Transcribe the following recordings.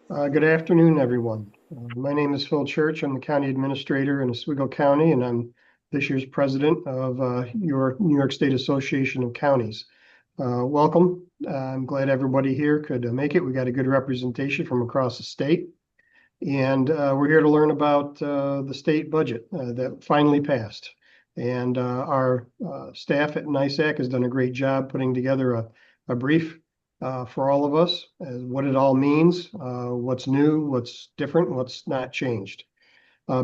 Good afternoon, everyone. My name is Phil Church. I'm the county administrator in Oswego County, and I'm this year's president of your New York State Association of Counties. Welcome. I'm glad everybody here could make it. We got a good representation from across the state, and we're here to learn about the state budget that finally passed. And our staff at NYSAC has done a great job putting together a brief for all of us as what it all means, what's new, what's different, what's not changed.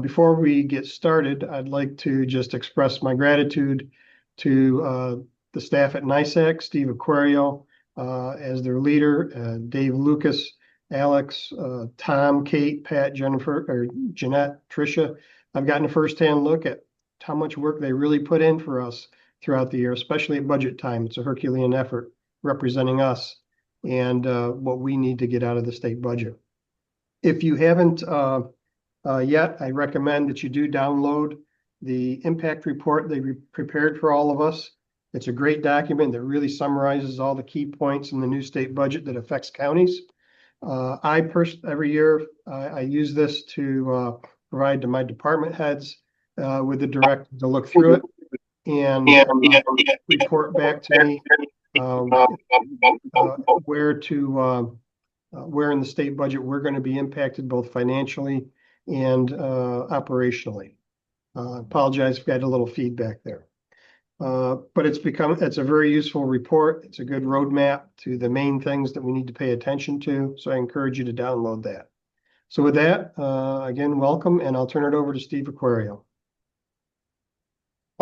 Before we get started, I'd like to just express my gratitude to the staff at NYSAC, Steve Aquario as their leader, Dave Lucas, Alex, Tom, Kate, Pat, Jennifer, or Jeanette, Tricia. I've gotten a firsthand look at how much work they really put in for us throughout the year, especially at budget time. It's a Herculean effort representing us and what we need to get out of the state budget. If you haven't yet, I recommend that you do download the impact report they prepared for all of us. It's a great document that really summarizes all the key points in the new state budget that affects counties. Every year, I use this to provide to my department heads with the directive to look through it and report back to me where in the state budget we're going to be impacted both financially and operationally. Apologize if I had a little feedback there. But it's a very useful report. It's a good roadmap to the main things that we need to pay attention to. So I encourage you to download that. So with that, again, welcome, and I'll turn it over to Steve Aquario.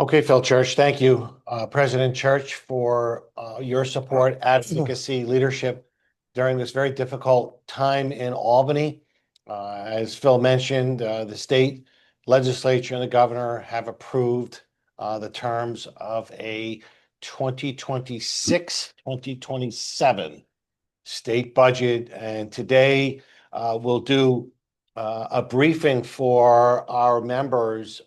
Okay, Phil Church, thank you, President Church, for your support, advocacy, leadership during this very difficult time in Albany. As Phil mentioned, the state legislature and the governor have approved the terms of a 2026-2027 state budget. And today we'll do a briefing for our members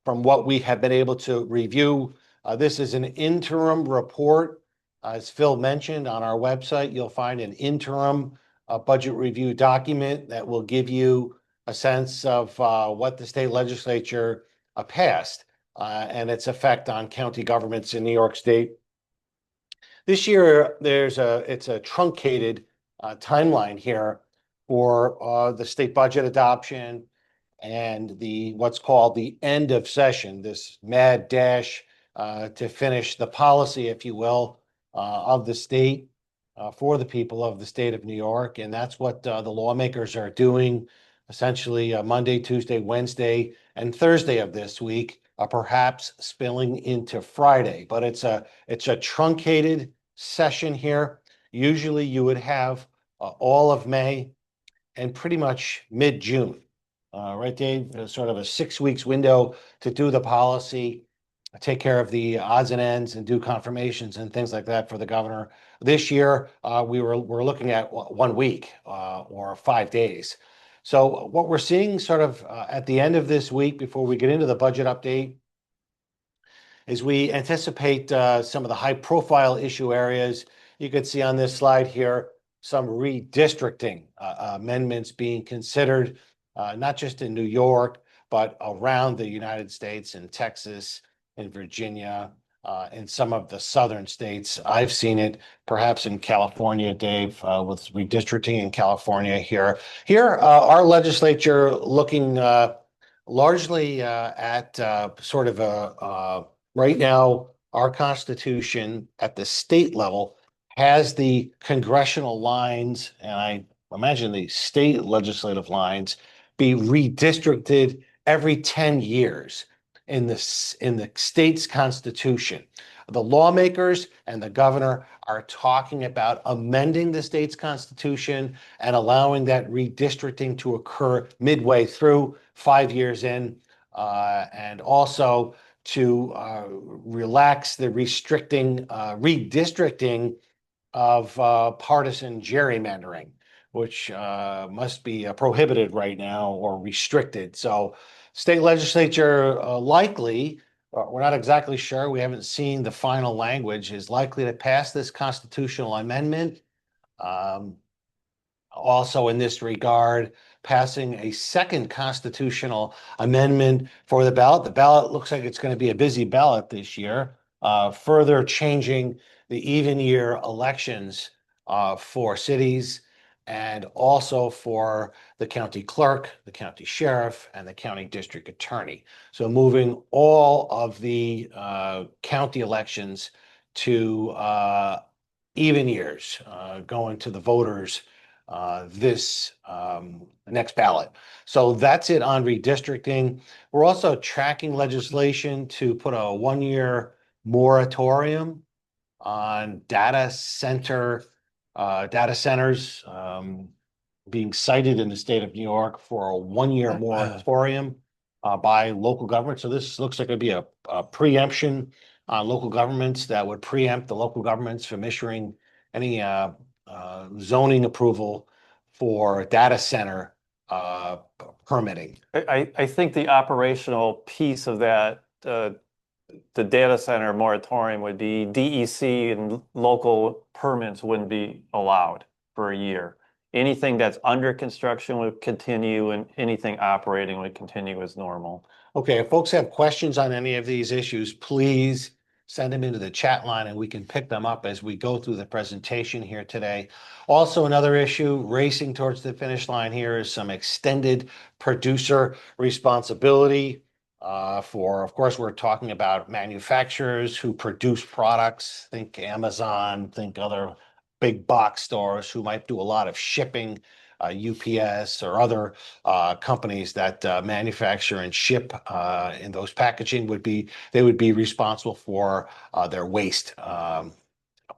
from what we have been able to review. This is an interim report. As Phil mentioned, on our website, you'll find an interim budget review document that will give you a sense of what the state legislature passed and its effect on county governments in New York State. This year, it's a truncated timeline here for the state budget adoption and what's called the end of session, this mad dash to finish the policy, if you will, of the state for the people of the state of New York. And that's what the lawmakers are doing essentially Monday, Tuesday, Wednesday, and Thursday of this week, perhaps spilling into Friday. But it's a truncated session here. Usually you would have all of May and pretty much mid-June. Right, Dave? Sort of a 6 weeks window to do the policy, take care of the odds and ends, and do confirmations and things like that for the governor. This year, we're looking at 1 week or 5 days. So what we're seeing sort of at the end of this week, before we get into the budget update, is we anticipate some of the high-profile issue areas. You could see on this slide here some redistricting amendments being considered. Not just in New York, but around the United States, in Texas, in Virginia, in some of the southern states. I've seen it perhaps in California, Dave, with redistricting in California here. Here, our legislature looking largely at sort of right now, our Constitution at the state level has the congressional lines, and I imagine the state legislative lines, be redistricted every 10 years in the state's constitution. The lawmakers and the governor are talking about amending the state's constitution and allowing that redistricting to occur midway through, 5 years in, and also to relax the redistricting of partisan gerrymandering, which must be prohibited right now or restricted. So state legislature likely, we're not exactly sure, we haven't seen the final language, is likely to pass this constitutional amendment. also in this regard, passing a second constitutional amendment for the ballot. The ballot looks like it's going to be a busy ballot this year, further changing the even year elections for cities and also for the county clerk, the county sheriff, and the county district attorney. So moving all of the county elections to even years, going to the voters this next ballot. So that's it on redistricting. We're also tracking legislation to put a 1-year moratorium on data centers being cited in the state of New York for a 1-year moratorium by local government. So this looks like it'd be a preemption on local governments that would preempt the local governments from issuing any zoning approval for data center permitting. I think the operational piece of that, the data center moratorium would be DEC and local permits wouldn't be allowed for a year. Anything that's under construction would continue and anything operating would continue as normal. Okay, if folks have questions on any of these issues, please send them into the chat line and we can pick them up as we go through the presentation here today. Also, another issue racing towards the finish line here is some extended producer responsibility. Of course, we're talking about manufacturers who produce products. Think Amazon, think other big box stores who might do a lot of shipping, UPS or other companies that manufacture and ship in those packaging they would be responsible for their waste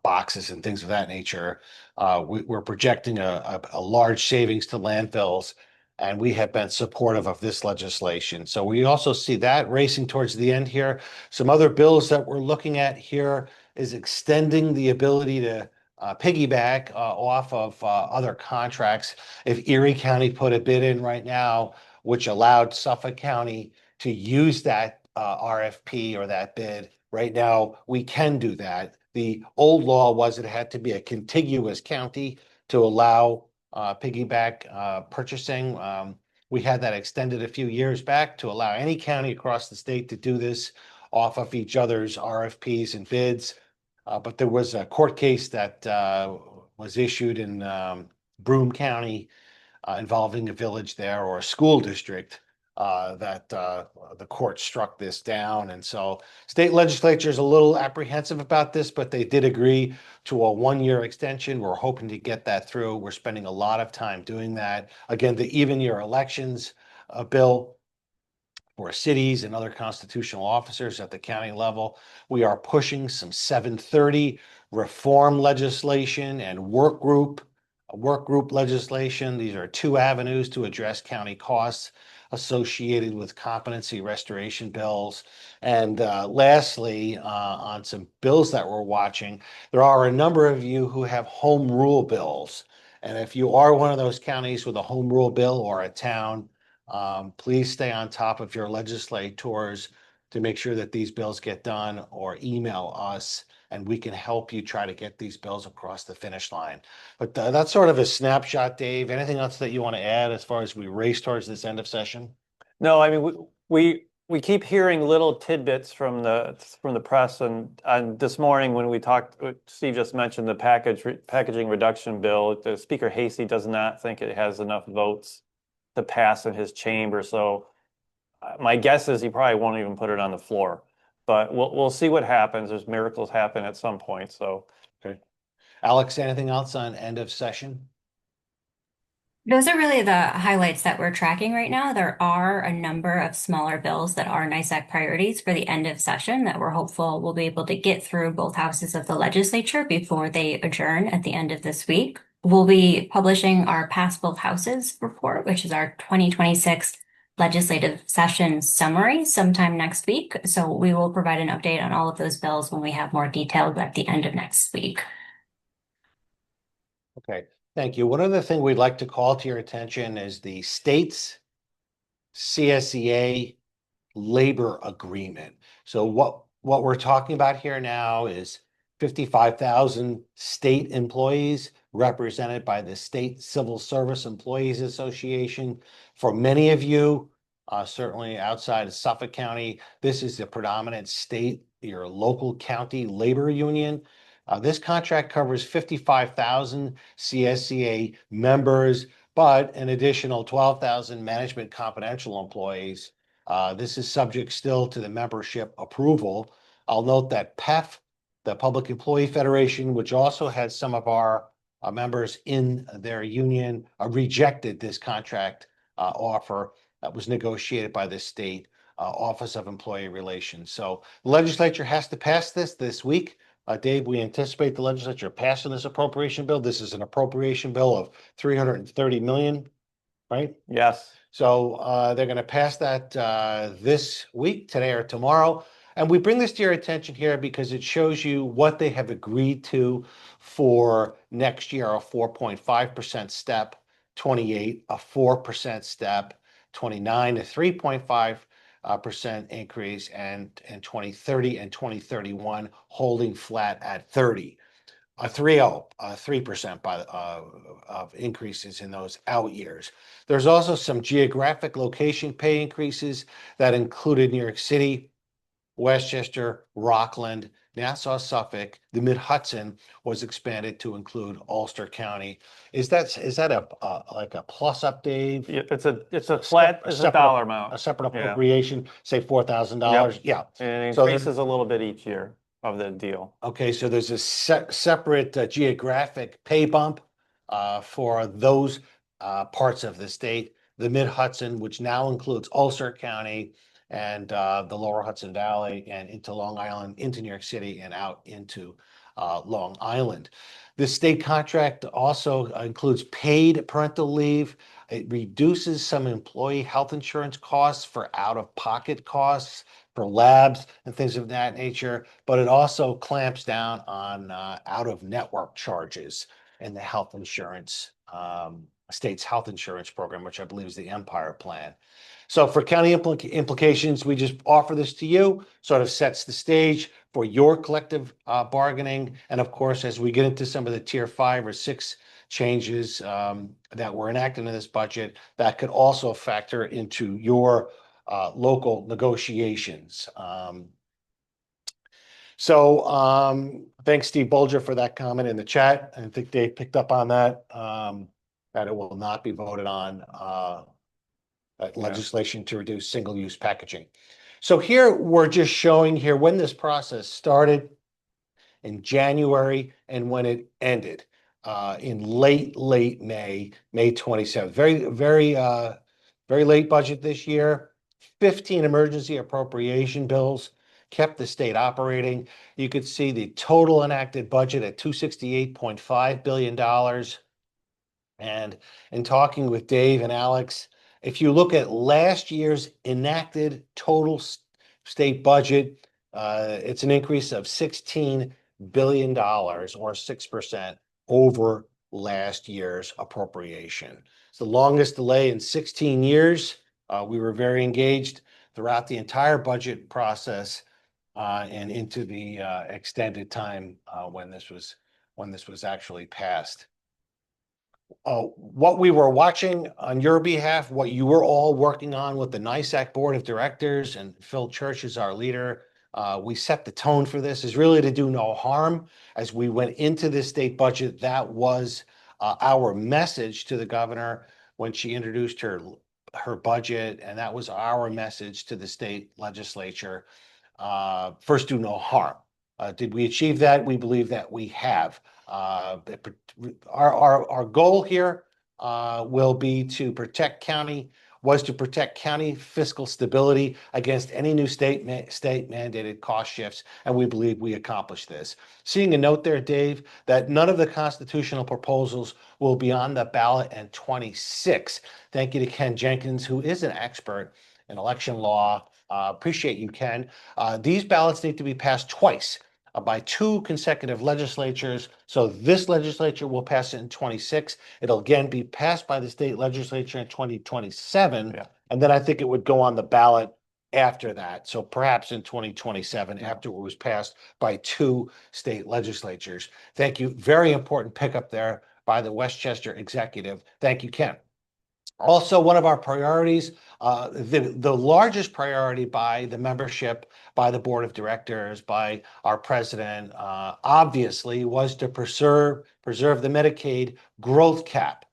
boxes and things of that nature. We're projecting a large savings to landfills, and we have been supportive of this legislation. So we also see that racing towards the end here. Some other bills that we're looking at here is extending the ability to piggyback off of other contracts. If Erie County put a bid in right now, which allowed Suffolk County to use that RFP or that bid, right now we can do that. The old law was it had to be a contiguous county to allow piggyback purchasing. We had that extended a few years back to allow any county across the state to do this off of each other's RFPs and bids. But there was a court case that was issued in Broome County involving a village there or a school district that the court struck this down. And so state legislature is a little apprehensive about this, but they did agree to a 1-year extension. We're hoping to get that through. We're spending a lot of time doing that. Again, the even year elections bill for cities and other constitutional officers at the county level. We are pushing some 730 reform legislation and work group legislation. These are 2 avenues to address county costs associated with competency restoration bills. And lastly, on some bills that we're watching, there are a number of you who have home rule bills. And if you are one of those counties with a home rule bill or a town, please stay on top of your legislators to make sure that these bills get done, or email us and we can help you try to get these bills across the finish line. But that's sort of a snapshot, Dave. Anything else that you want to add as far as we race towards this end of session? No, I mean we keep hearing little tidbits from the press, and this morning when we talked, Steve just mentioned the packaging reduction bill. The Speaker Hasty does not think it has enough votes to pass in his chamber. So my guess is he probably won't even put it on the floor. But we'll see what happens. There's miracles happen at some point. So, okay. Alex, anything else on end of session? Those are really the highlights that we're tracking right now. There are a number of smaller bills that are NYSAC priorities for the end of session that we're hopeful we'll be able to get through both houses of the legislature before they adjourn at the end of this week. We'll be publishing our Pass Both Houses report, which is our 2026 legislative session summary sometime next week. So we will provide an update on all of those bills when we have more detail at the end of next week. Okay, thank you. One other thing we'd like to call to your attention is the state's CSEA labor agreement. So what we're talking about here now is 55,000 state employees represented by the State Civil Service Employees Association. For many of you, certainly outside of Suffolk County, this is the predominant state, your local county labor union. This contract covers 55,000 CSCA members, but an additional 12,000 management confidential employees. This is subject still to the membership approval. I'll note that PEF, the Public Employee Federation, which also has some of our members in their union, rejected this contract offer that was negotiated by the state Office of Employee Relations. So the legislature has to pass this week. Dave, we anticipate the legislature passing this appropriation bill. This is an appropriation bill of 330 million, right? Yes. So they're going to pass that this week, today or tomorrow. And we bring this to your attention here because it shows you what they have agreed to for next year: a 4.5% step, 28, a 4% step, 29, a 3.5% increase, and 2030 and 2031 holding flat at 30. 3% of increases in those out years. There's also some geographic location pay increases that included New York City, Westchester, Rockland, Nassau, Suffolk. The Mid-Hudson was expanded to include Ulster County. Is that like a plus up, Dave? Yeah, it's a flat, it's a dollar amount. A separate appropriation, say $4,000? Yep. Yeah. And it So increases a little bit each year of the deal. Okay, so there's a separate geographic pay bump for those parts of the state. The Mid-Hudson, which now includes Ulster County and the Lower Hudson Valley and into Long Island, into New York City, and out into Long Island. This state contract also includes paid parental leave. It reduces some employee health insurance costs for out-of-pocket costs for labs and things of that nature, but it also clamps down on out-of-network charges in the health insurance, state's health insurance program, which I believe is the Empire Plan. So for county implications, we just offer this to you, sort of sets the stage for your collective bargaining. And of course, as we get into some of the tier 5 or 6 changes that were enacted in this budget, that could also factor into your local negotiations. Thanks, Steve Bolger, for that comment in the chat. I think Dave picked up on that, that it will not be voted on legislation to reduce single-use packaging. So here we're just showing here when this process started in January and when it ended in late May 27th. Very late budget this year. 15 emergency appropriation bills kept the state operating. You could see the total enacted budget at $268.5 billion. And in talking with Dave and Alex, if you look at last year's enacted total state budget, it's an increase of $16 billion or 6% over last year's appropriation. It's the longest delay in 16 years. We were very engaged throughout the entire budget process and into the extended time when this was actually passed. What we were watching on your behalf, what you were all working on with the NYSAC Board of Directors, and Phil Church is our leader, we set the tone for this, is really to do no harm. As we went into this state budget, that was our message to the governor when she introduced her budget, and that was our message to the state legislature. First, do no harm. Did we achieve that? We believe that we have. Our goal here will be to protect county fiscal stability against any new state mandated cost shifts, and we believe we accomplished this. Seeing a note there, Dave, that none of the constitutional proposals will be on the ballot in 26. Thank you to Ken Jenkins, who is an expert in election law. Appreciate you, Ken. These ballots need to be passed twice by 2 consecutive legislatures. So this legislature will pass it in 26. It'll again be passed by the state legislature in 2027. Yeah. And then I think it would go on the ballot after that. So perhaps in 2027, after it was passed by 2 state legislatures. Thank you. Very important pickup there by the Westchester executive. Thank you, Ken. Also, one of our priorities, the largest priority by the membership, by the board of directors, by our president, obviously, was to preserve the Medicaid growth cap.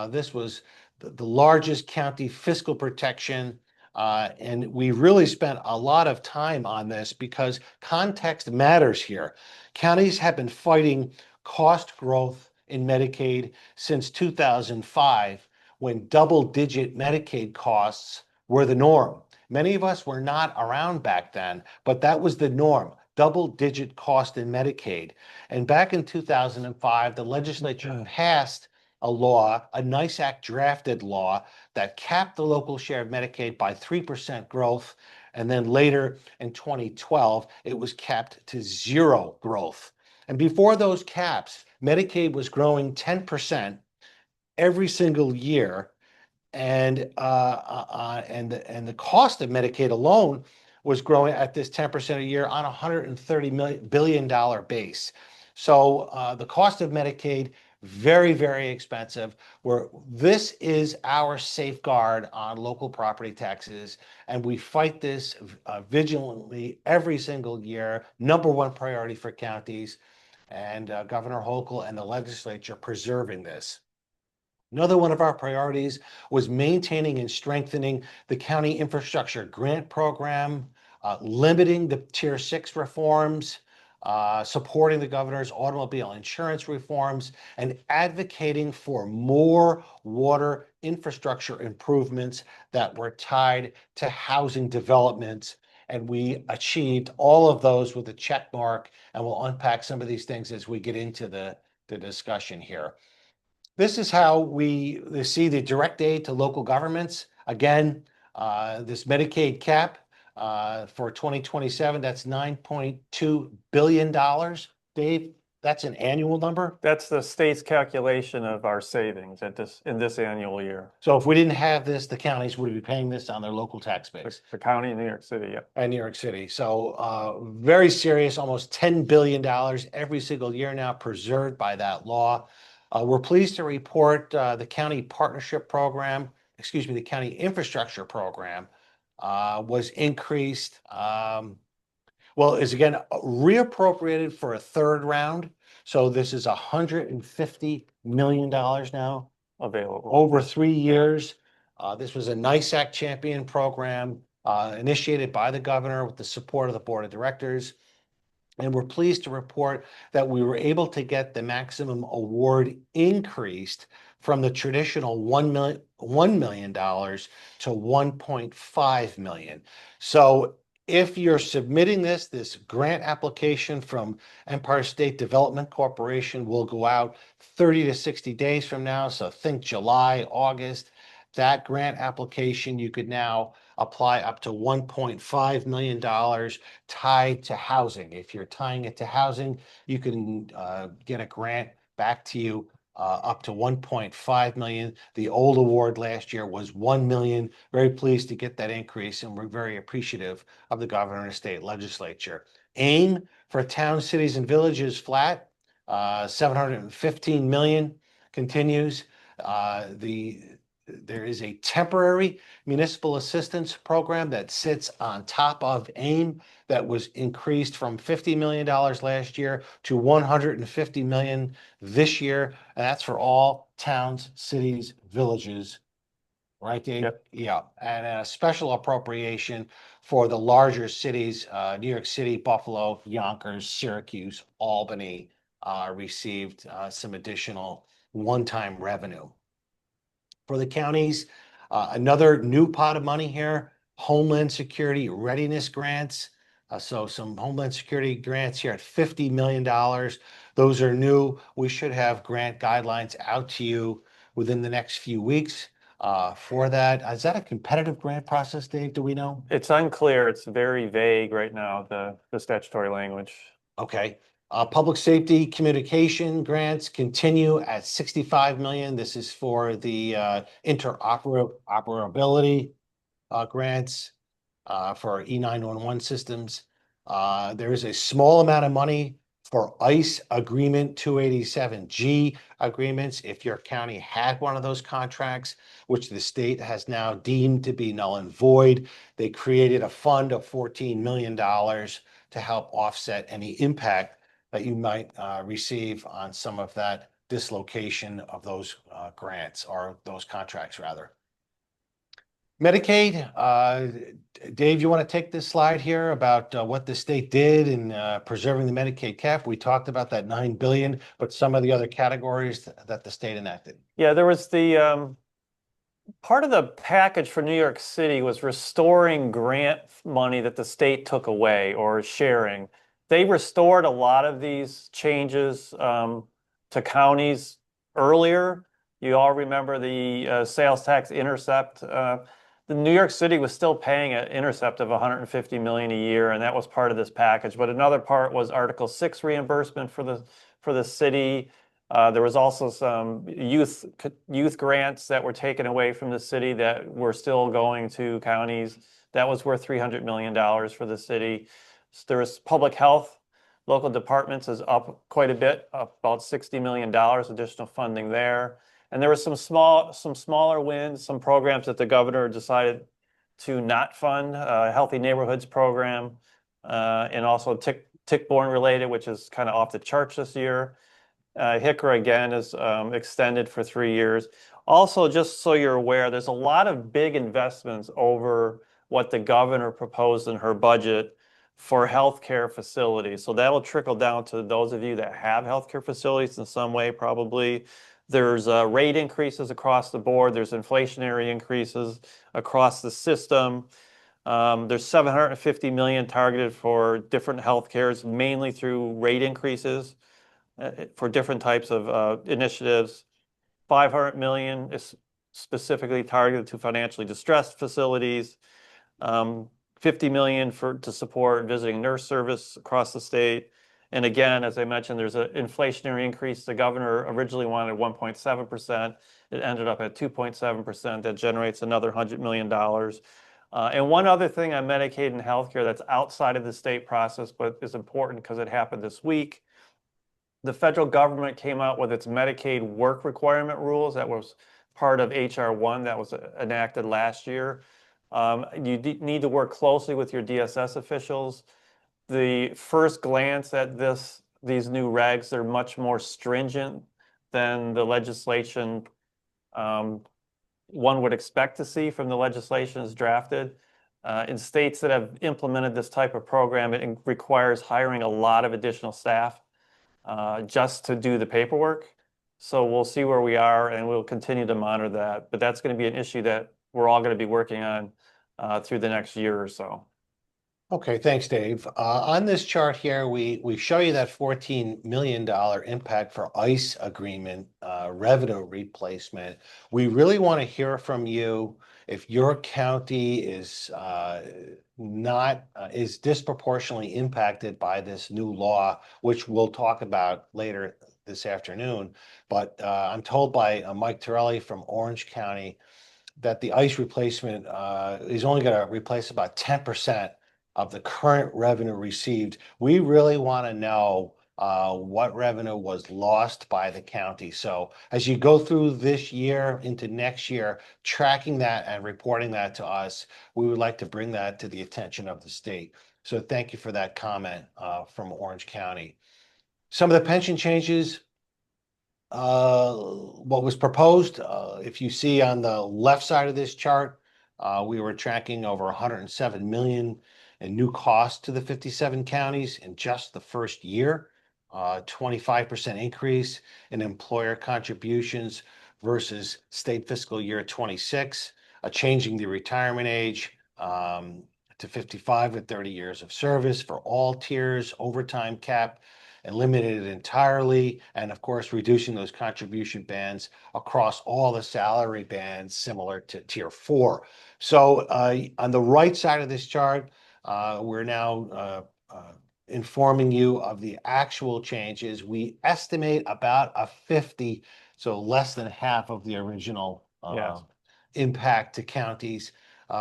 This was the largest county fiscal protection, and we really spent a lot of time on this because context matters here. Counties have been fighting cost growth in Medicaid since 2005. When double-digit Medicaid costs were the norm. Many of us were not around back then, but that was the norm, double-digit cost in Medicaid. And back in 2005, the legislature passed a law, a NYSAC drafted law, that capped the local share of Medicaid by 3% growth. And then later in 2012, it was capped to 0 growth. And before those caps, Medicaid was growing 10% every single year, and the cost of Medicaid alone was growing at this 10% a year on a $130 billion base. So the cost of Medicaid, very, very expensive. This is our safeguard on local property taxes, and we fight this vigilantly every single year. #1 priority for counties, and Governor Hochul and the legislature preserving this. Another one of our priorities was maintaining and strengthening the county infrastructure grant program, limiting the Tier 6 reforms, supporting the governor's automobile insurance reforms, and advocating for more water infrastructure improvements that were tied to housing developments. And we achieved all of those with a check mark, and we'll unpack some of these things as we get into the discussion here. This is how we see the direct aid to local governments. Again, this Medicaid cap for 2027, that's $9.2 billion. Dave, that's an annual number? That's the state's calculation of our savings in this annual year. So if we didn't have this, the counties would be paying this on their local tax base. The county in New York City, yep. And New York City. So very serious, almost $10 billion every single year now preserved by that law. We're pleased to report the county partnership program, the county infrastructure program was increased. Is again reappropriated for a third round. So this is $150 million now available over 3 years. This was a NYSAC champion program initiated by the governor with the support of the board of directors. And we're pleased to report that we were able to get the maximum award increased from the traditional $1 million to $1.5 million. So if you're submitting this grant application from Empire State Development Corporation will go out 30 to 60 days from now. So think July, August. That grant application, you could now apply up to $1.5 million tied to housing. If you're tying it to housing, you can get a grant back to you up to $1.5 million. The old award last year was $1 million. Very pleased to get that increase, and we're very appreciative of the governor and the state legislature. AIM for towns, cities, and villages flat, $715 million continues. There is a temporary municipal assistance program that sits on top of AIM that was increased from $50 million last year to $150 million this year. And that's for all towns, cities, villages. Right, Dave? Yep. Yeah. And a special appropriation for the larger cities, New York City, Buffalo, Yonkers, Syracuse, Albany, received some additional one-time revenue. For the counties, another new pot of money here, Homeland Security readiness grants. So some Homeland Security grants here at $50 million. Those are new. We should have grant guidelines out to you within the next few weeks for that. Is that a competitive grant process, Dave? Do we know? It's unclear. It's very vague right now, the statutory language. Okay. Public safety communication grants continue at $65 million. This is for the interoperability grants for E911 systems. There is a small amount of money for ICE Agreement 287G agreements. If your county had one of those contracts, which the state has now deemed to be null and void, they created a fund of $14 million to help offset any impact that you might receive on some of that dislocation of those grants, or those contracts rather. Medicaid, Dave, you want to take this slide here about what the state did in preserving the Medicaid cap? We talked about that $9 billion, but some of the other categories that the state enacted. Yeah, there was the part of the package for New York City was restoring grant money that the state took away, or sharing. They restored a lot of these changes to counties earlier. You all remember the sales tax intercept. The New York City was still paying an intercept of $150 million a year, and that was part of this package. But another part was Article 6 reimbursement for the city. There was also some youth grants that were taken away from the city that were still going to counties. That was worth $300 million for the city. So there was public health. Local departments is up quite a bit, up about $60 million additional funding there. And there were some smaller wins, some programs that the governor decided to not fund, Healthy Neighborhoods program, and also tick-borne related, which is kind of off the charts this year. HICRA again is extended for 3 years. Also, just so you're aware, there's a lot of big investments over what the governor proposed in her budget for healthcare facilities. So that'll trickle down to those of you that have healthcare facilities in some way, probably. There's rate increases across the board. There's inflationary increases across the system. There's $750 million targeted for different healthcares, mainly through rate increases for different types of initiatives. $500 million is specifically targeted to financially distressed facilities. $50 million to support visiting nurse service across the state. And again, as I mentioned, there's an inflationary increase. The governor originally wanted 1.7%. It ended up at 2.7%. That generates another $100 million. And one other thing on Medicaid and healthcare that's outside of the state process, but is important because it happened this week. The federal government came out with its Medicaid work requirement rules. That was part of HR 1 that was enacted last year. You need to work closely with your DSS officials. The first glance at these new regs, they're much more stringent than the legislation one would expect to see from the legislation as drafted. In states that have implemented this type of program, it requires hiring a lot of additional staff just to do the paperwork. So we'll see where we are, and we'll continue to monitor that. But that's going to be an issue that we're all going to be working on through the next year or so. Okay, thanks, Dave. On this chart here, we show you that $14 million impact for ICE agreement revenue replacement. We really want to hear from you if your county is is disproportionately impacted by this new law, which we'll talk about later this afternoon. But I'm told by Mike Torelli from Orange County that the ICE replacement is only going to replace about 10% of the current revenue received. We really want to know what revenue was lost by the county. So as you go through this year into next year, tracking that and reporting that to us, we would like to bring that to the attention of the state. So thank you for that comment from Orange County. Some of the pension changes, what was proposed, if you see on the left side of this chart, we were tracking over $107 million in new costs to the 57 counties in just the first year, 25% increase in employer contributions versus state fiscal year 26, changing the retirement age to 55 with 30 years of service for all tiers, overtime cap eliminated entirely, and of course reducing those contribution bands across all the salary bands similar to tier 4. So on the right side of this chart, we're now informing you of the actual changes. We estimate about a 50, so less than half of the original impact to counties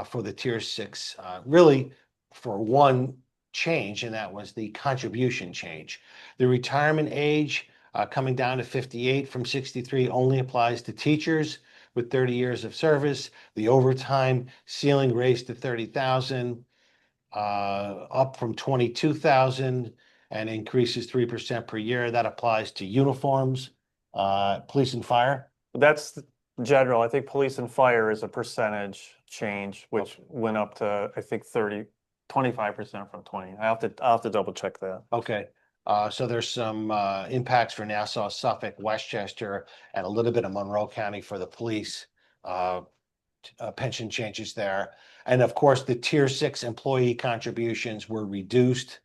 for the tier 6. Really, for one change, and that was the contribution change. The retirement age coming down to 58 from 63 only applies to teachers with 30 years of service. The overtime ceiling raised to 30,000, up from 22,000, and increases 3% per year. That applies to uniforms, police and fire. That's general. I think police and fire is a percentage change, which went up to, I think, 25% from 20. I'll have to double check that. Okay. So there's some impacts for Nassau, Suffolk, Westchester, and a little bit of Monroe County for the police. Pension changes there. And of course, the Tier 6 employee contributions were reduced.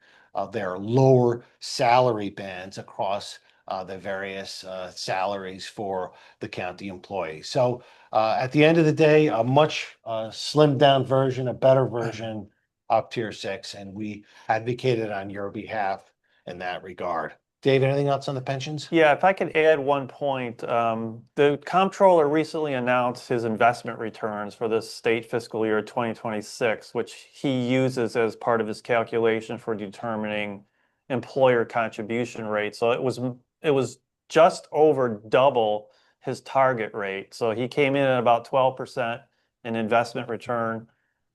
There are lower salary bands across the various salaries for the county employees. So at the end of the day, a much slimmed down version, a better version of Tier 6, and we advocated on your behalf in that regard. Dave, anything else on the pensions? Yeah, if I could add one point, the comptroller recently announced his investment returns for the state fiscal year 2026, which he uses as part of his calculation for determining employer contribution rate. So it was just over double his target rate. So he came in at about 12% in investment return.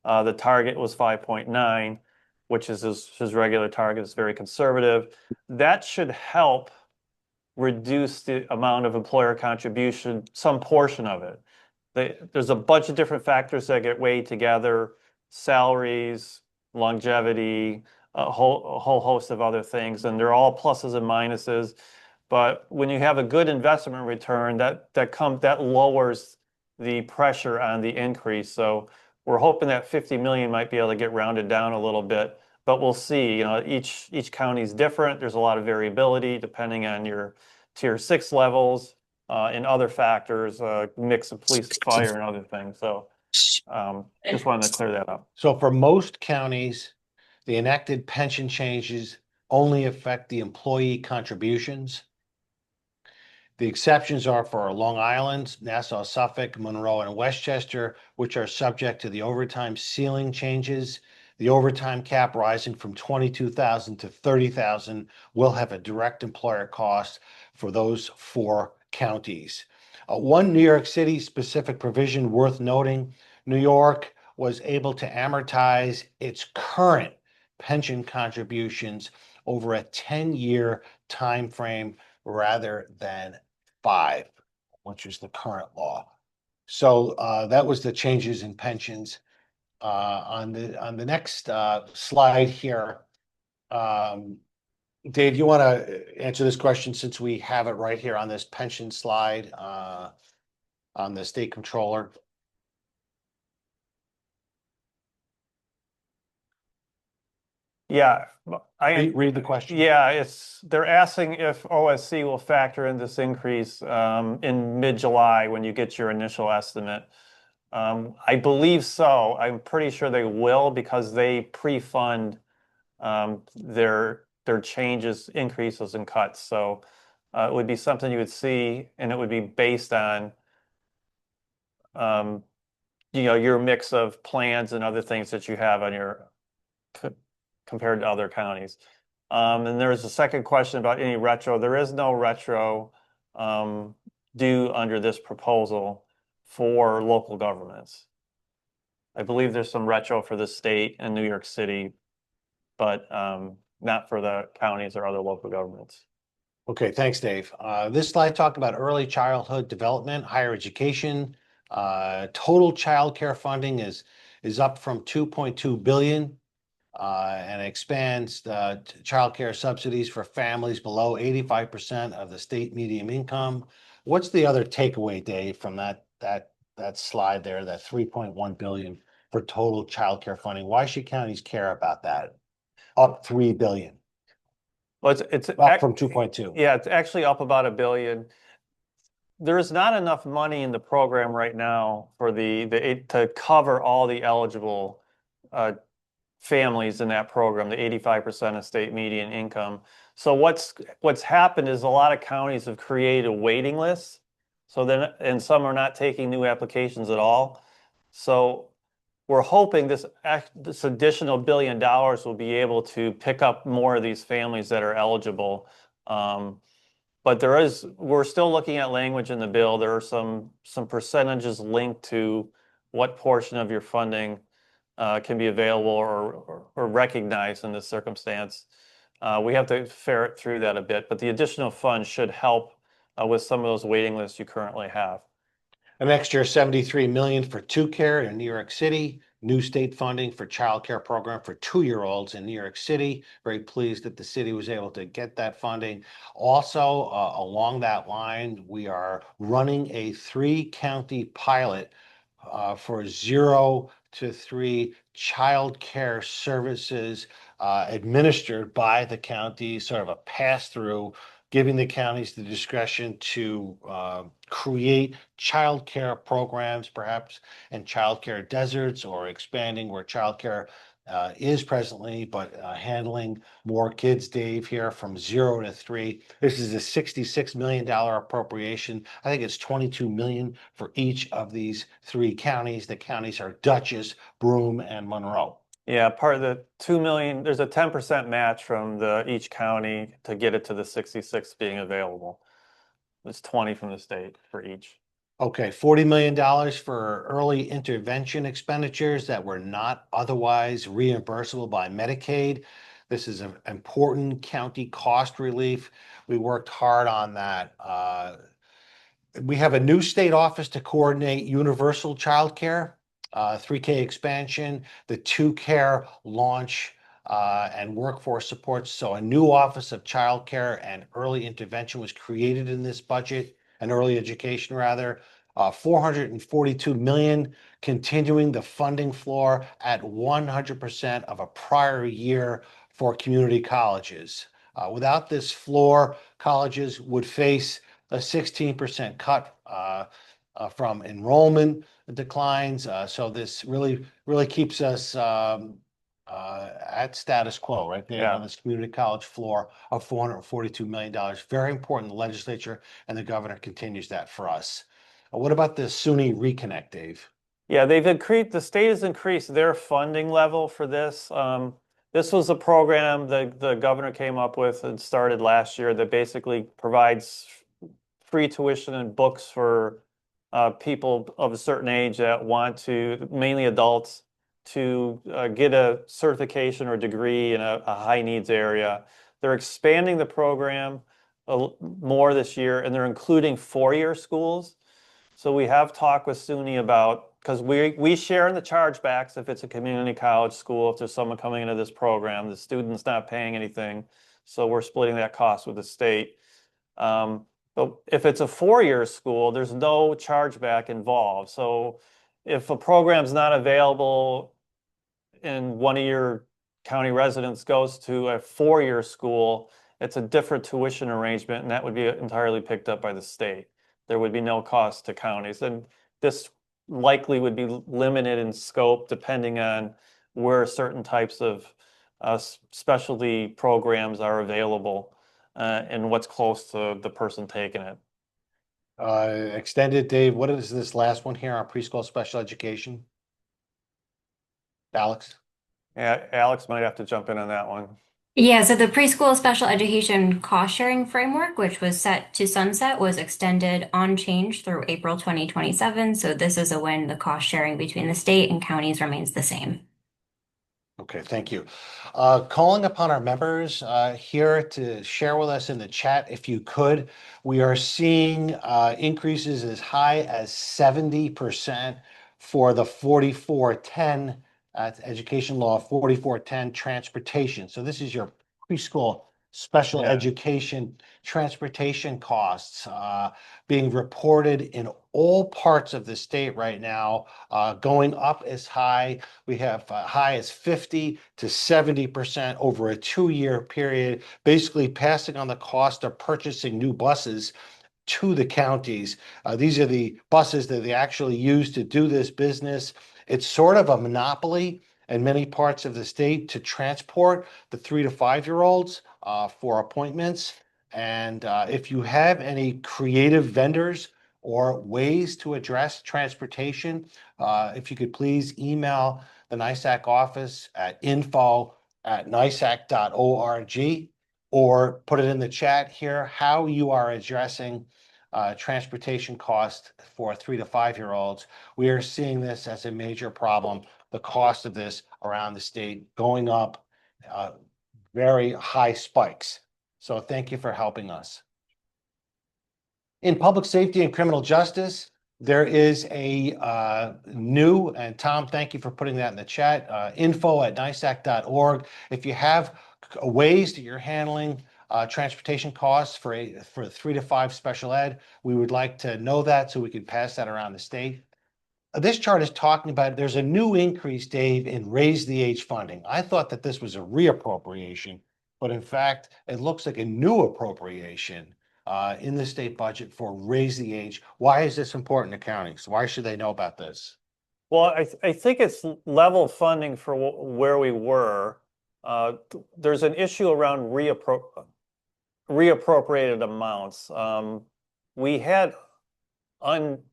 The target was 5.9, which is his regular target. It's very conservative. That should help reduce the amount of employer contribution, some portion of it. There's a bunch of different factors that get weighed together: salaries, longevity, a whole host of other things, and they're all pluses and minuses. But when you have a good investment return, that lowers the pressure on the increase. So we're hoping that 50 million might be able to get rounded down a little bit, but we'll see. You know, each county is different. There's a lot of variability depending on your Tier 6 levels and other factors, mix of police, fire, and other things. So just wanted to clear that up. So for most counties, the enacted pension changes only affect the employee contributions. The exceptions are for Long Island, Nassau, Suffolk, Monroe, and Westchester, which are subject to the overtime ceiling changes. The overtime cap rising from 22,000 to 30,000 will have a direct employer cost for those 4 counties. One New York City specific provision worth noting: New York was able to amortize its current pension contributions over a 10-year time frame rather than 5, which is the current law. So that was the changes in pensions. On the next slide here, Dave, you want to answer this question since we have it right here on this pension slide on the state controller? Yeah, Read the question. Yeah, they're asking if OSC will factor in this increase in mid-July when you get your initial estimate. I believe so. I'm pretty sure they will because they pre-fund their changes, increases, and cuts. So it would be something you would see, and it would be based on your mix of plans and other things that you have on your compared to other counties. And there's a second question about any retro. There is no retro due under this proposal for local governments. I believe there's some retro for the state and New York City, but not for the counties or other local governments. Okay, thanks, Dave. This slide talked about early childhood development, higher education. Total child care funding is up from 2.2 billion and expands the child care subsidies for families below 85% of the state median income. What's the other takeaway, Dave, from that slide there, that 3.1 billion for total child care funding? Why should counties care about that? Up 3 billion. Well, it's up from 2.2. Yeah, it's actually up about $1 billion. There's not enough money in the program right now for to cover all the eligible families in that program, the 85% of state median income. So what's happened is a lot of counties have created waiting lists. And some are not taking new applications at all. So we're hoping this additional $1 billion will be able to pick up more of these families that are eligible. But we're still looking at language in the bill. There are some percentages linked to what portion of your funding can be available or recognized in this circumstance. We have to ferret through that a bit, but the additional funds should help with some of those waiting lists you currently have. An extra 73 million for 2Care in New York City, new state funding for childcare program for 2-year-olds in New York City. Very pleased that the city was able to get that funding. Also, along that line, we are running a 3-county pilot for 0 to 3 childcare services administered by the county, sort of a pass-through, giving the counties the discretion to create childcare programs, perhaps in childcare deserts, or expanding where childcare is presently, but handling more kids, Dave, here from 0 to 3. This is a $66 million appropriation. I think it's 22 million for each of these 3 counties. The counties are Dutchess, Broome, and Monroe. Yeah, part of the 2 million, there's a 10% match from each county to get it to the 66 being available. It's 20 from the state for each. Okay, $40 million for early intervention expenditures that were not otherwise reimbursable by Medicaid. This is an important county cost relief. We worked hard on that. We have a new state office to coordinate universal childcare, 3K expansion, the 2Care launch, and workforce support. So a new office of childcare and early intervention was created in this budget, and early education rather. 442 million, continuing the funding floor at 100% of a prior year for community colleges. Without this floor, colleges would face a 16% cut from enrollment declines. So this really keeps us at status quo right there on this community college floor of $442 million. Very important. The legislature and the governor continues that for us. What about the SUNY Reconnect, Dave? Yeah, the state has increased their funding level for this. This was a program that the governor came up with and started last year that basically provides free tuition and books for people of a certain age that want to, mainly adults, to get a certification or degree in a high needs area. They're expanding the program more this year, and they're including 4-year schools. So we have talked with SUNY about, because we share in the chargebacks if it's a community college school, if there's someone coming into this program, the student's not paying anything. So we're splitting that cost with the state. But if it's a 4-year school, there's no chargeback involved. So if a program's not available and one of your county residents goes to a 4-year school, it's a different tuition arrangement, and that would be entirely picked up by the state. There would be no cost to counties. And this likely would be limited in scope depending on where certain types of specialty programs are available and what's close to the person taking it. Extended, Dave, what is this last one here on preschool special education? Alex? Yeah, Alex might have to jump in on that one. Yeah, so the preschool special education cost sharing framework, which was set to sunset, was extended on change through April 2027. So this is a win. The cost sharing between the state and counties remains the same. Okay, thank you. Calling upon our members here to share with us in the chat, if you could. We are seeing increases as high as 70% for the 4410 education law, 4410 transportation. So this is your preschool special education transportation costs being reported in all parts of the state right now, going up as high. We have high as 50 to 70% over a 2-year period, basically passing on the cost of purchasing new buses to the counties. These are the buses that they actually use to do this business. It's sort of a monopoly in many parts of the state to transport the 3 to 5-year-olds for appointments. And if you have any creative vendors or ways to address transportation, if you could please email the NYSAC office at info@nysac.org, or put it in the chat here, how you are addressing transportation costs for 3 to 5-year-olds. We are seeing this as a major problem, the cost of this around the state going up, very high spikes. So thank you for helping us. In public safety and criminal justice, there is a new, and Tom, thank you for putting that in the chat, info@nysac.org. If you have ways that you're handling transportation costs for 3 to 5 special ed, we would like to know that so we can pass that around the state. This chart is talking about, there's a new increase, Dave, in raise the age funding. I thought that this was a reappropriation, but in fact, it looks like a new appropriation in the state budget for raise the age. Why is this important to counties? Why should they know about this? Well, I think it's level funding for where we were. There's an issue around reappropriated amounts. We had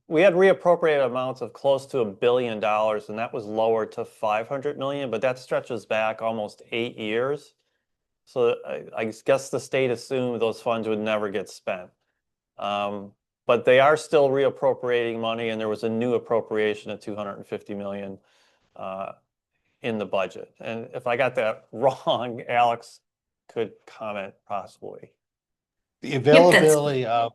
reappropriated amounts of close to $1 billion, and that was lowered to 500 million, but that stretches back almost 8 years. So I guess the state assumed those funds would never get spent. But they are still reappropriating money, and there was a new appropriation of 250 million in the budget. And if I got that wrong, Alex could comment possibly. The availability of,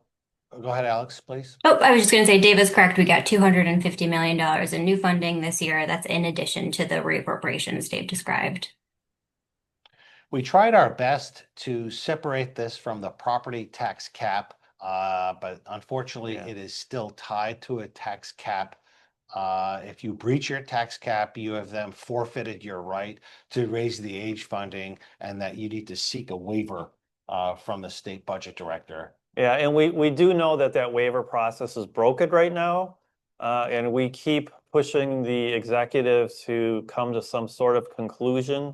go ahead, Alex, please. Oh, I was just going to say, Dave is correct. We got $250 million in new funding this year. That's in addition to the reappropriations Dave described. We tried our best to separate this from the property tax cap, but unfortunately, it is still tied to a tax cap. If you breach your tax cap, you have then forfeited your right to raise the age funding, and that you need to seek a waiver from the state budget director. Yeah, and we do know that waiver process is broken right now, and we keep pushing the executive to come to some sort of conclusion.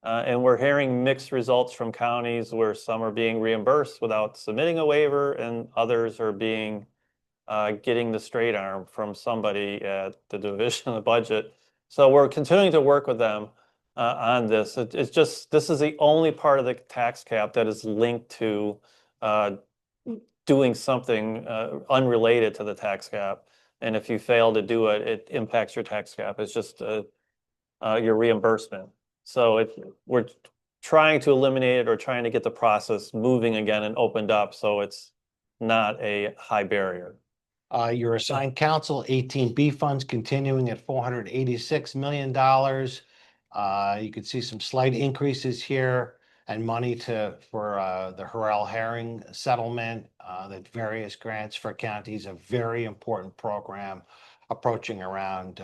And we're hearing mixed results from counties where some are being reimbursed without submitting a waiver, and others are being getting the straight arm from somebody at the division of the budget. So we're continuing to work with them on this. It's just, this is the only part of the tax cap that is linked to doing something unrelated to the tax cap. And if you fail to do it, it impacts your tax cap. It's just your reimbursement. So we're trying to eliminate it, or trying to get the process moving again and opened up so it's not a high barrier. Your assigned counsel 18B funds continuing at $486 million. You can see some slight increases here, and money for the Harrell Herring settlement, the various grants for counties, a very important program approaching around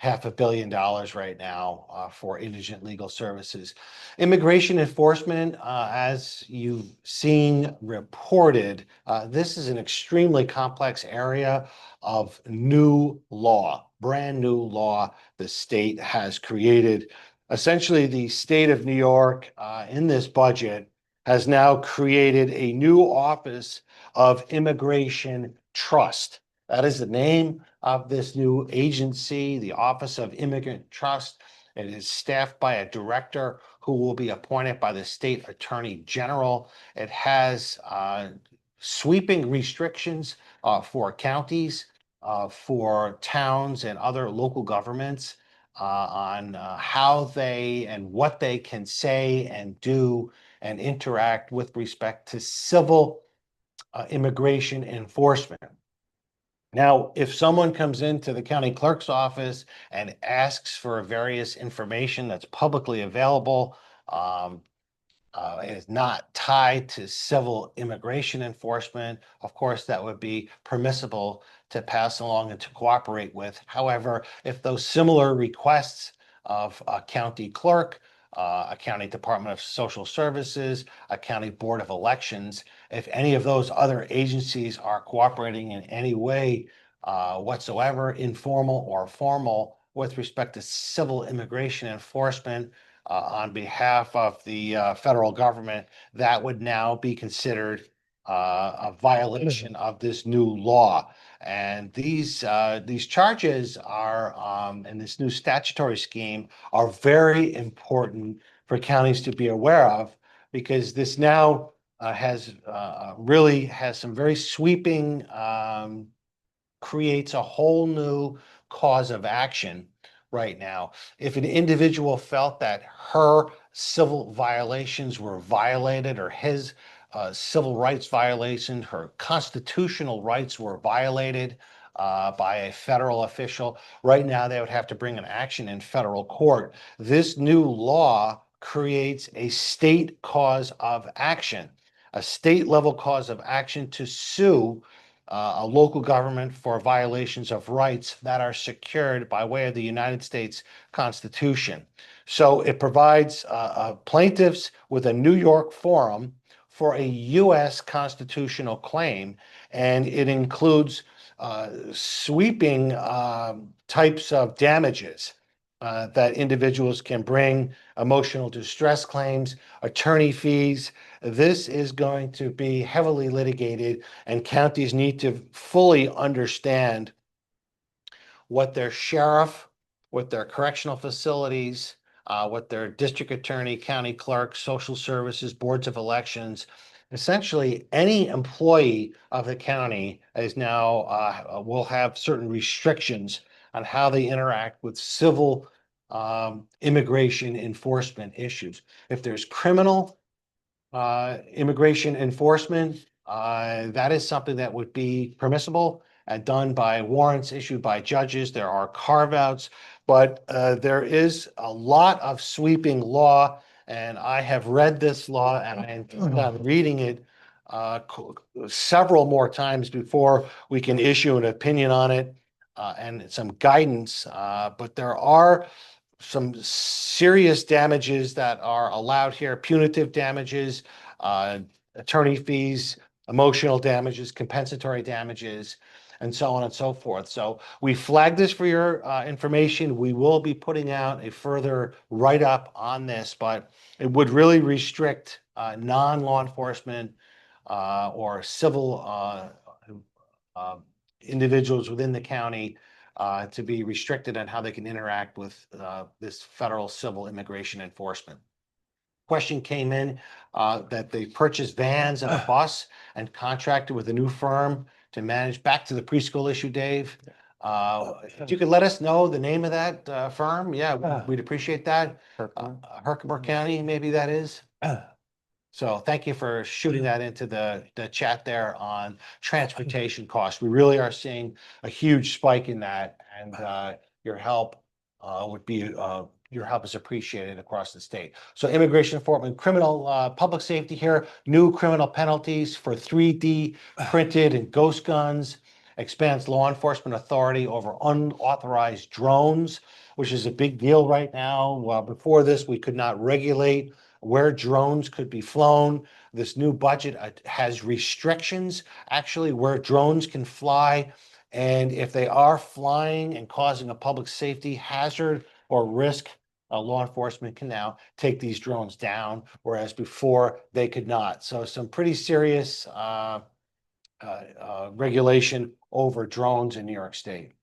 $500 million right now for indigent legal services. Immigration enforcement, as you've seen reported, this is an extremely complex area of new law, brand new law the state has created. Essentially, the state of New York in this budget has now created a new Office of Immigration Trust. That is the name of this new agency, the Office of Immigrant Trust. It is staffed by a director who will be appointed by the state attorney general. It has sweeping restrictions for counties, for towns and other local governments on how they and what they can say and do and interact with respect to civil immigration enforcement. Now, if someone comes into the county clerk's office and asks for various information that's publicly available, and is not tied to civil immigration enforcement, of course, that would be permissible to pass along and to cooperate with. However, if those similar requests of a county clerk, a county Department of Social Services, a county Board of Elections, if any of those other agencies are cooperating in any way whatsoever, informal or formal, with respect to civil immigration enforcement on behalf of the federal government, that would now be considered a violation of this new law. And these charges are, and this new statutory scheme are very important for counties to be aware of, because this now really has some very sweeping, creates a whole new cause of action right now. If an individual felt that her civil violations were violated, or his civil rights violation, her constitutional rights were violated by a federal official, right now they would have to bring an action in federal court. This new law creates a state cause of action, a state level cause of action to sue a local government for violations of rights that are secured by way of the United States Constitution. So it provides plaintiffs with a New York forum for a U.S. constitutional claim, and it includes sweeping types of damages that individuals can bring: emotional distress claims, attorney fees. This is going to be heavily litigated, and counties need to fully understand what their sheriff, what their correctional facilities, what their district attorney, county clerk, social services, boards of elections, essentially any employee of the county is now will have certain restrictions on how they interact with civil immigration enforcement issues. If there's criminal immigration enforcement, that is something that would be permissible and done by warrants issued by judges. There are carve-outs, but there is a lot of sweeping law, and I have read this law, and I intend on reading it several more times before we can issue an opinion on it and some guidance. But there are some serious damages that are allowed here: punitive damages, attorney fees, emotional damages, compensatory damages, and so on and so forth. So we flagged this for your information. We will be putting out a further write-up on this, but it would really restrict non-law enforcement or civil individuals within the county to be restricted on how they can interact with this federal civil immigration enforcement. Question came in that they purchased vans and a bus and contracted with a new firm to manage. Back to the preschool issue, Dave. If you could let us know the name of that firm, yeah, we'd appreciate that. Herkimer County, maybe that is. So thank you for shooting that into the chat there on transportation costs. We really are seeing a huge spike in that, and your help your help is appreciated across the state. So immigration enforcement, criminal public safety here, new criminal penalties for 3D printed and ghost guns, expands law enforcement authority over unauthorized drones, which is a big deal right now. Well, before this, we could not regulate where drones could be flown. This new budget has restrictions, actually, where drones can fly. And if they are flying and causing a public safety hazard or risk, law enforcement can now take these drones down, whereas before they could not. So some pretty serious regulation over drones in New York State.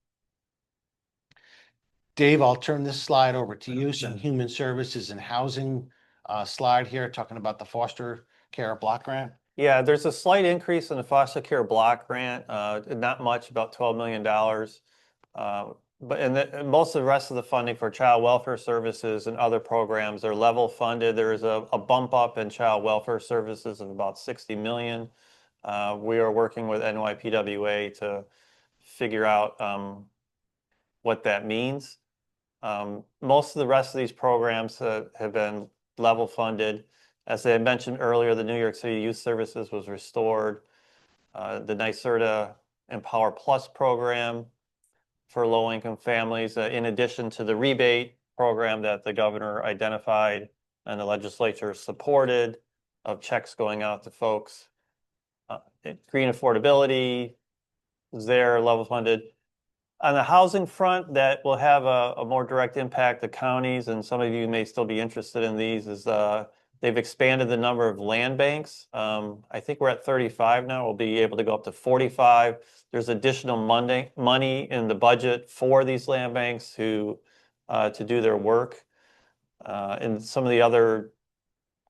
Dave, I'll turn this slide over to you. Some human services and housing slide here, talking about the foster care block grant. Yeah, there's a slight increase in the foster care block grant, not much, about $12 million. But most of the rest of the funding for child welfare services and other programs are level funded. There is a bump up in child welfare services of about $60 million. We are working with NYPWA to figure out what that means. Most of the rest of these programs have been level funded. As I mentioned earlier, the New York City Youth Services was restored. The NYSERDA Empower Plus program for low-income families, in addition to the rebate program that the governor identified and the legislature supported, of checks going out to folks. Green affordability is there, level funded. On the housing front, that will have a more direct impact to counties, and some of you may still be interested in these, is the They've expanded the number of land banks. I think we're at 35 now. We'll be able to go up to 45. There's additional money in the budget for these land banks to do their work. And some of the other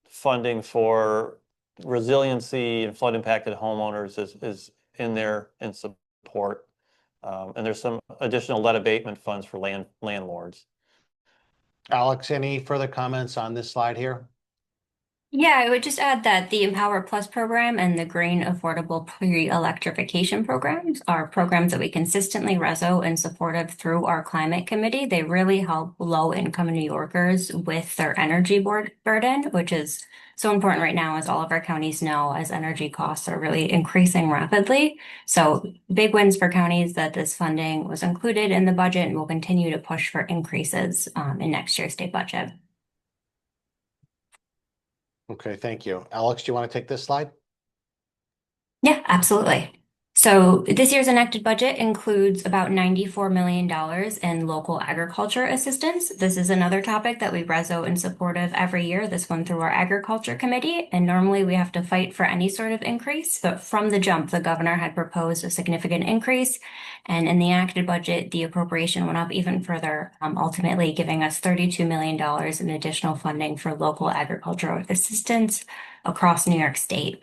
funding for resiliency and flood impacted homeowners is in there in support. And there's some additional lead abatement funds for landlords. Alex, any further comments on this slide here? Yeah, I would just add that the Empower Plus program and the Green Affordable Pre-Electrification programs are programs that we consistently reso and support of through our climate committee. They really help low-income New Yorkers with their energy burden, which is so important right now, as all of our counties know, as energy costs are really increasing rapidly. So big wins for counties that this funding was included in the budget, and will continue to push for increases in next year's state budget. Okay, thank you. Alex, do you want to take this slide? Yeah, absolutely. So this year's enacted budget includes about $94 million in local agriculture assistance. This is another topic that we reso in support of every year, this one through our agriculture committee. And normally we have to fight for any sort of increase, but from the jump, the governor had proposed a significant increase. And in the enacted budget, the appropriation went up even further, ultimately giving us $32 million in additional funding for local agricultural assistance across New York State.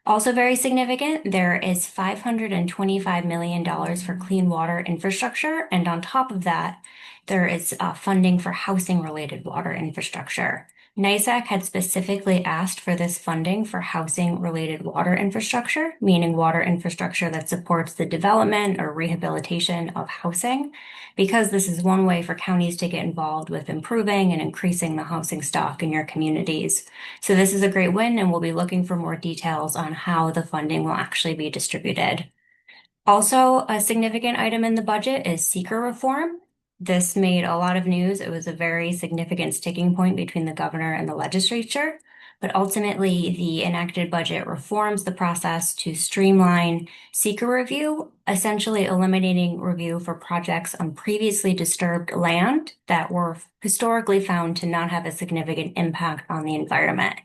Also very significant, there is $525 million for clean water infrastructure. And on top of that, there is funding for housing-related water infrastructure. NYSAC had specifically asked for this funding for housing-related water infrastructure, meaning water infrastructure that supports the development or rehabilitation of housing, because this is one way for counties to get involved with improving and increasing the housing stock in your communities. So this is a great win, and we'll be looking for more details on how the funding will actually be distributed. Also, a significant item in the budget is seeker reform. This made a lot of news. It was a very significant sticking point between the governor and the legislature. But ultimately, the enacted budget reforms the process to streamline seeker review, essentially eliminating review for projects on previously disturbed land that were historically found to not have a significant impact on the environment.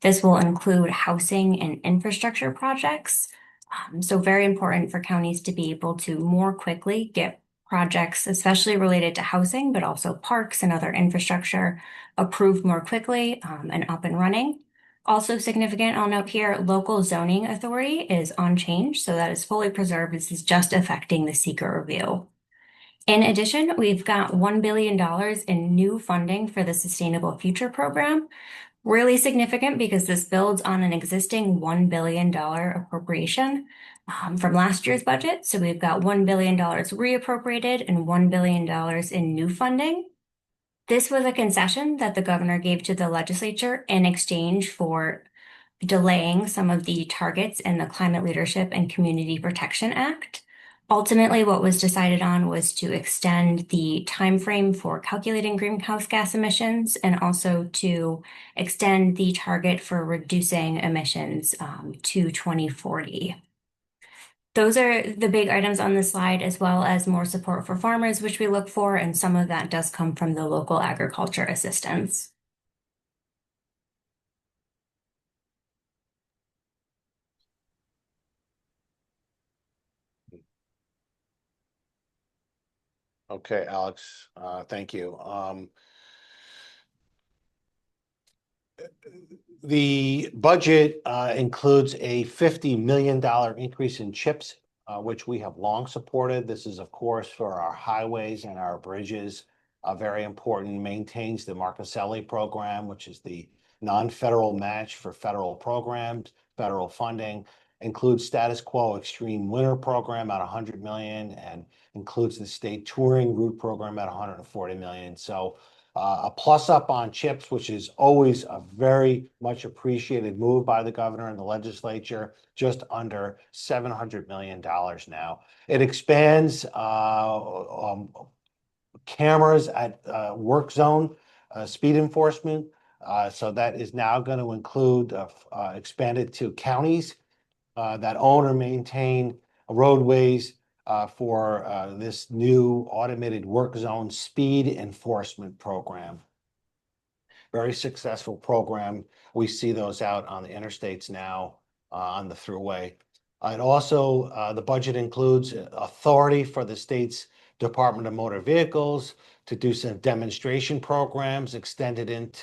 This will include housing and infrastructure projects. So very important for counties to be able to more quickly get projects, especially related to housing, but also parks and other infrastructure, approved more quickly and up and running. Also significant, I'll note here, local zoning authority is unchanged, so that is fully preserved. This is just affecting the seeker review. In addition, we've got $1 billion in new funding for the Sustainable Future Program. Really significant because this builds on an existing $1 billion appropriation from last year's budget. So we've got $1 billion reappropriated and $1 billion in new funding. This was a concession that the governor gave to the legislature in exchange for delaying some of the targets in the Climate Leadership and Community Protection Act. Ultimately, what was decided on was to extend the timeframe for calculating greenhouse gas emissions and also to extend the target for reducing emissions to 2040. Those are the big items on the slide, as well as more support for farmers, which we look for, and some of that does come from the local agriculture assistance. Okay, Alex, thank you. The budget includes a $50 million increase in CHIPS, which we have long supported. This is, of course, for our highways and our bridges. Very important, maintains the Marcaselli program, which is the non-federal match for federal programs, federal funding, includes status quo extreme winter program at 100 million, and includes the state touring route program at 140 million. So a plus up on CHIPS, which is always a very much appreciated move by the governor and the legislature, just under $700 million now. It expands cameras at work zone speed enforcement. So that is now going to include expanded to counties that own or maintain roadways for this new automated work zone speed enforcement program. very successful program. We see those out on the interstates now, on the thruway. And also, the budget includes authority for the state's Department of Motor Vehicles to do some demonstration programs extended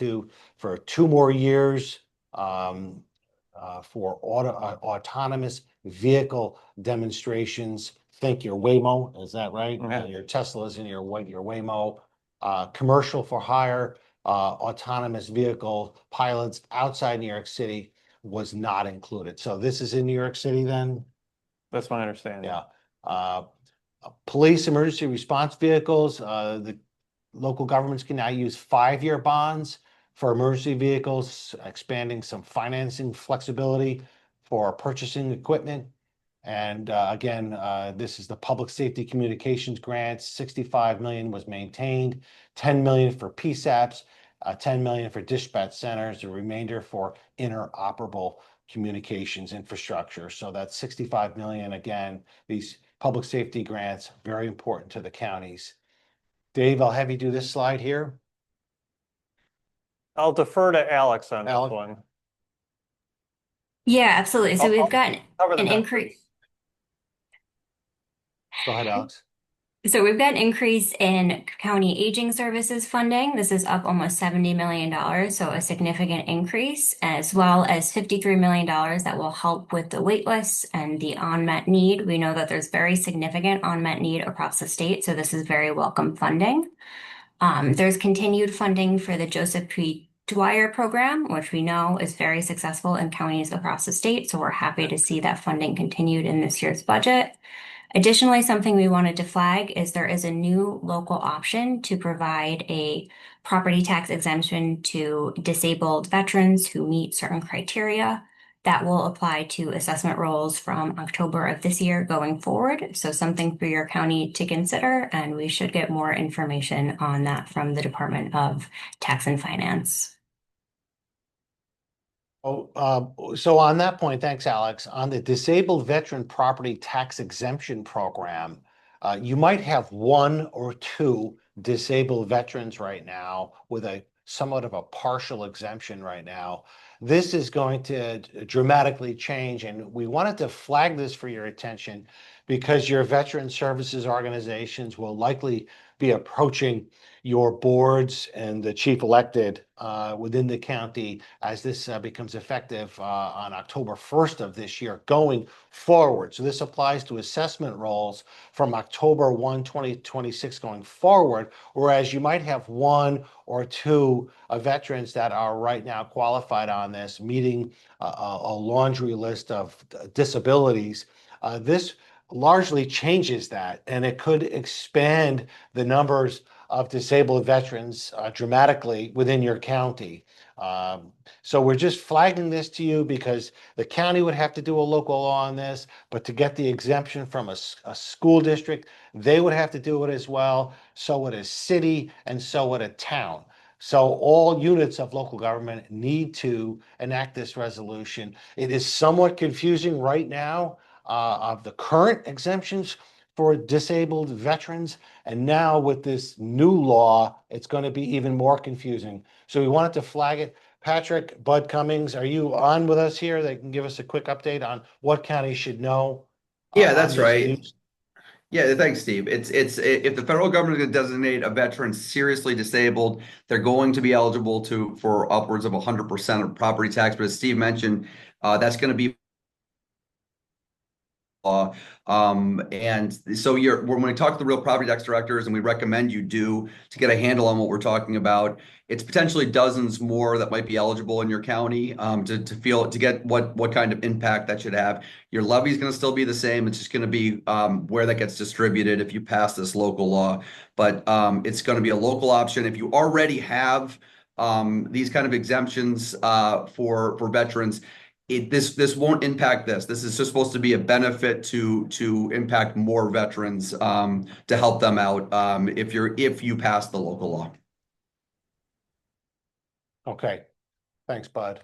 for 2 more years, for autonomous vehicle demonstrations. Think your Waymo, is that right? Yeah. Your Teslas and your Waymo. Commercial for hire, autonomous vehicle pilots outside New York City was not included. So this is in New York City then? That's my understanding. Yeah. Police emergency response vehicles, the local governments can now use 5-year bonds for emergency vehicles, expanding some financing flexibility for purchasing equipment. And again, this is the public safety communications grants. 65 million was maintained, 10 million for PSAPs, 10 million for dispatch centers, the remainder for interoperable communications infrastructure. So that's 65 million. Again, these public safety grants, very important to the counties. Dave, I'll have you do this slide here. I'll defer to Alex on this Alex? one. Yeah, absolutely. So I'll we've got cover the an numbers. increase. Go ahead, Alex. So we've got an increase in county aging services funding. This is up almost $70 million, so a significant increase, as well as $53 million that will help with the wait lists and the unmet need. We know that there's very significant unmet need across the state, so this is very welcome funding. There's continued funding for the Joseph P. Dwyer program, which we know is very successful in counties across the state, so we're happy to see that funding continued in this year's budget. Additionally, something we wanted to flag is there is a new local option to provide a property tax exemption to disabled veterans who meet certain criteria that will apply to assessment rolls from October of this year going forward. So something for your county to consider, and we should get more information on that from the Department of Tax and Finance. So on that point, thanks, Alex. On the Disabled Veteran Property Tax Exemption Program, you might have 1 or 2 disabled veterans right now with a somewhat of a partial exemption right now. This is going to dramatically change, and we wanted to flag this for your attention because your veteran services organizations will likely be approaching your boards and the chief elected within the county as this becomes effective on October 1st of this year going forward. So this applies to assessment rolls from October 1, 2026 going forward, whereas you might have 1 or 2 veterans that are right now qualified on this, meeting a laundry list of disabilities. This largely changes that, and it could expand the numbers of disabled veterans dramatically within your county. So we're just flagging this to you because the county would have to do a local law on this, but to get the exemption from a school district, they would have to do it as well. So would a city, and so would a town. So all units of local government need to enact this resolution. It is somewhat confusing right now of the current exemptions for disabled veterans. And now with this new law, it's going to be even more confusing. So we wanted to flag it. Patrick, Bud Cummings, are you on with us here? They can give us a quick update on what counties should know. Yeah, that's right. News. Yeah, thanks, Steve. It's if the federal government is going to designate a veteran seriously disabled, they're going to be eligible for upwards of 100% of property tax. But as Steve mentioned, that's going to be law. And so when we talk to the real property tax directors, and we recommend you do to get a handle on what we're talking about, it's potentially dozens more that might be eligible in your county to get what kind of impact that should have. Your levy is going to still be the same. It's just going to be where that gets distributed if you pass this local law. But it's going to be a local option. If you already have these kind of exemptions for veterans, this won't impact this. This is just supposed to be a benefit to impact more veterans to help them out if you pass the local law. Okay, thanks, Bud.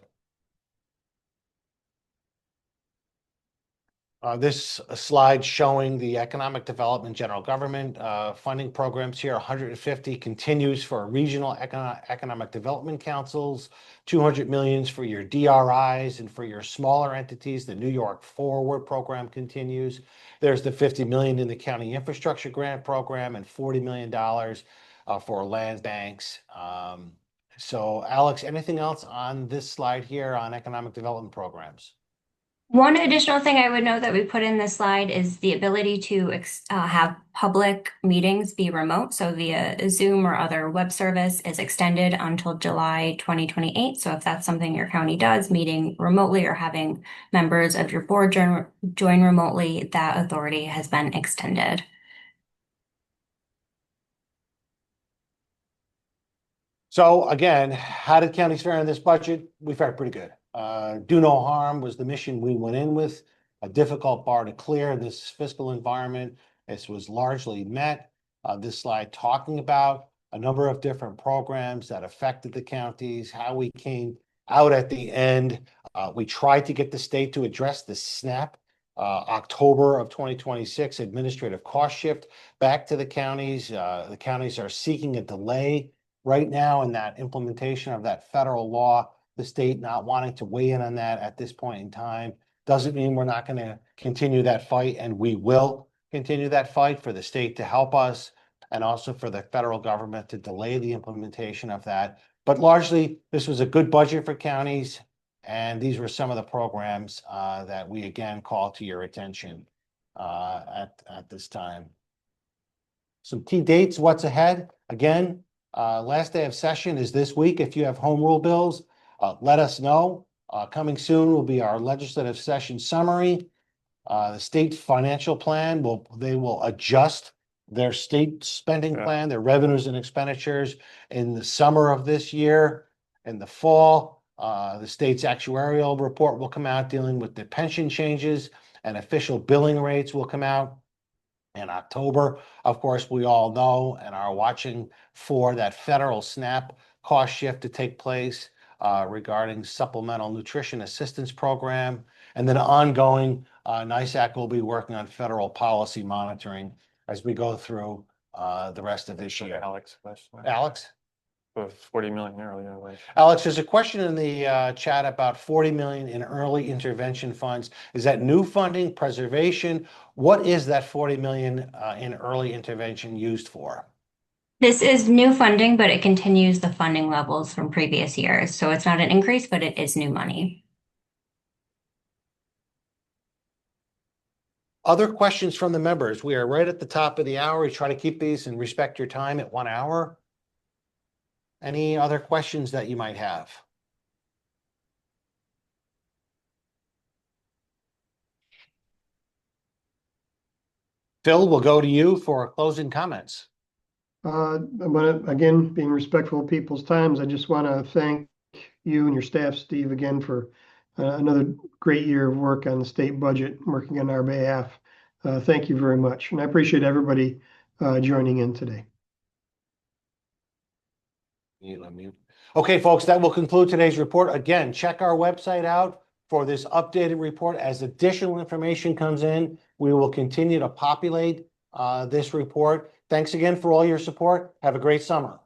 This slide showing the economic development general government funding programs here. 150 continues for regional economic development councils, 200 millions for your DRIs, and for your smaller entities, the New York Forward program continues. There's the 50 million in the county infrastructure grant program and $40 million for land banks. So Alex, anything else on this slide here on economic development programs? One additional thing I would note that we put in this slide is the ability to have public meetings be remote. So via Zoom or other web service is extended until July 2028. So if that's something your county does, meeting remotely or having members of your board join remotely, that authority has been extended. So again, how did counties fare in this budget? We fared pretty good. Do no harm was the mission we went in with. A difficult bar to clear in this fiscal environment. This was largely met. This slide talking about a number of different programs that affected the counties, how we came out at the end. We tried to get the state to address the SNAP October of 2026 administrative cost shift back to the counties. The counties are seeking a delay right now in that implementation of that federal law. The state not wanting to weigh in on that at this point in time doesn't mean we're not going to continue that fight, and we will continue that fight for the state to help us and also for the federal government to delay the implementation of that. But largely, this was a good budget for counties, and these were some of the programs that we again call to your attention at this time. Some key dates, what's ahead? Again, last day of session is this week. If you have home rule bills, let us know. Coming soon will be our legislative session summary. The state financial plan they will adjust their state spending plan, their revenues and expenditures in the summer of this year. In the fall, the state's actuarial report will come out dealing with the pension changes, and official billing rates will come out in October. Of course, we all know and are watching for that federal SNAP cost shift to take place regarding supplemental nutrition assistance program. And then ongoing, NYSAC will be working on federal policy monitoring as we go through the rest of this year. Alex, question. Alex? 40 million earlier. Alex, there's a question in the chat about 40 million in early intervention funds. Is that new funding, preservation? What is that 40 million in early intervention used for? This is new funding, but it continues the funding levels from previous years. So it's not an increase, but it is new money. Other questions from the members? We are right at the top of the hour. We try to keep these and respect your time at 1 hour. Any other questions that you might have? Phil, we'll go to you for closing comments. I'm going to, again, being respectful of people's times, I just want to thank you and your staff, Steve, again, for another great year of work on the state budget, working on our behalf. Thank you very much. And I appreciate everybody joining in today. Okay, folks, that will conclude today's report. Again, check our website out for this updated report. As additional information comes in, we will continue to populate this report. Thanks again for all your support. Have a great summer.